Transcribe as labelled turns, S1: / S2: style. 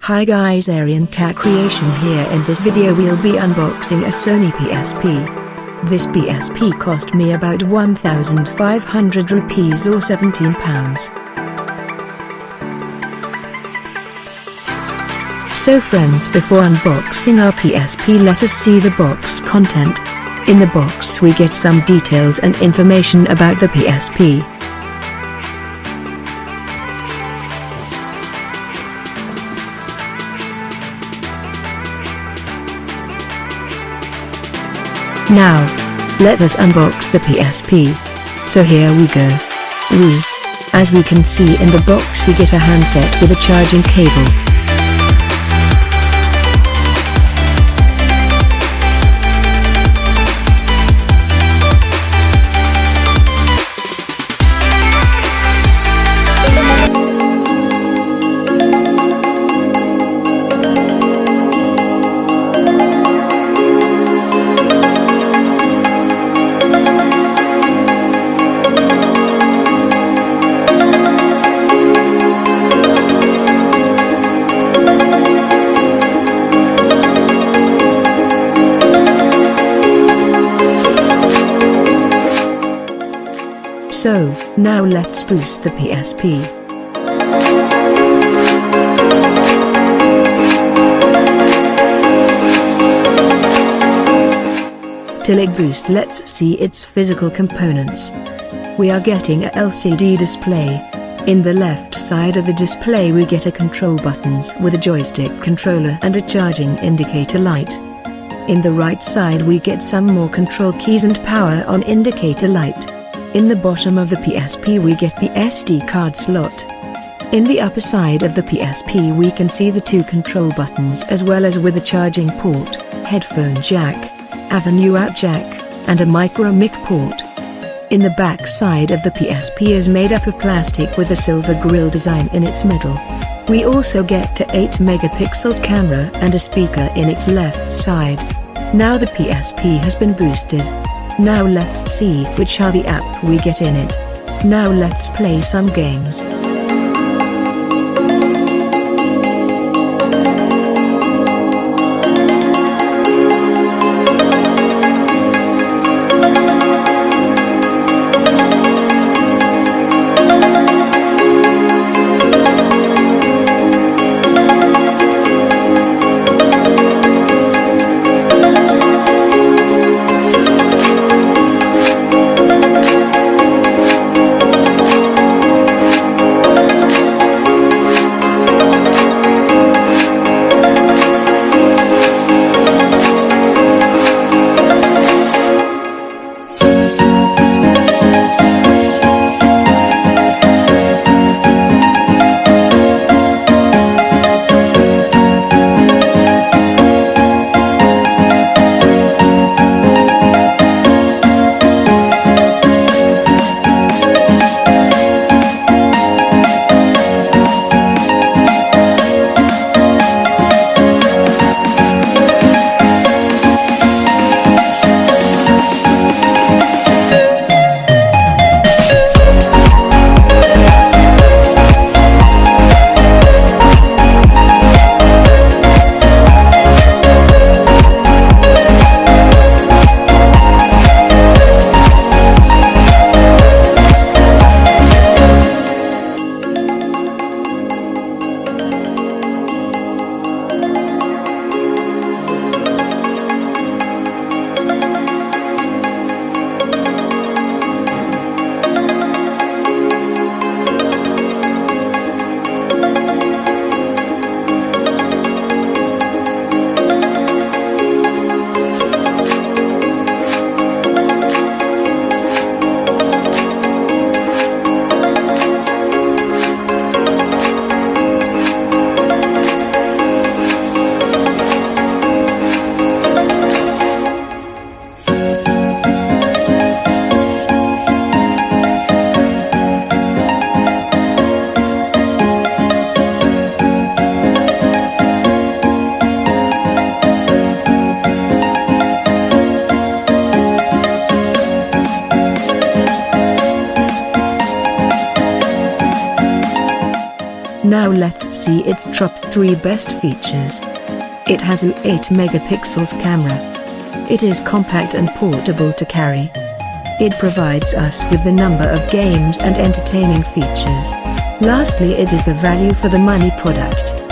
S1: Hi guys, Aryan Cat Creation here. In this video we'll be unboxing a Sony PSP. This PSP cost me about 1,500 rupees or £17. So friends, before unboxing our PSP, let us see the box content. In the box we get some details and information about the PSP. Now, let us unbox the PSP. So here we go. As we can see in the box, we get a handset with a charging cable. So, now let's boost the PSP. Till it boosts, let's see its physical components. We are getting a LCD display. In the left side of the display we get a control buttons with a joystick controller and a charging indicator light. In the right side we get some more control keys and power on indicator light. In the bottom of the PSP we get the SD card slot. In the upper side of the PSP we can see the two control buttons as well as with a charging port, headphone jack, avenue out jack, and a micro mic port. In the back side of the PSP is made up of plastic with a silver grille design in its middle. We also get to 8 megapixels camera and a speaker in its left side. Now the PSP has been boosted. Now let's see which are the app we get in it. Now let's play some games. Now let's see its top 3 best features. It has an 8 megapixels camera. It is compact and portable to carry. It provides us with a number of games and entertaining features. Lastly, it is the value for the money product.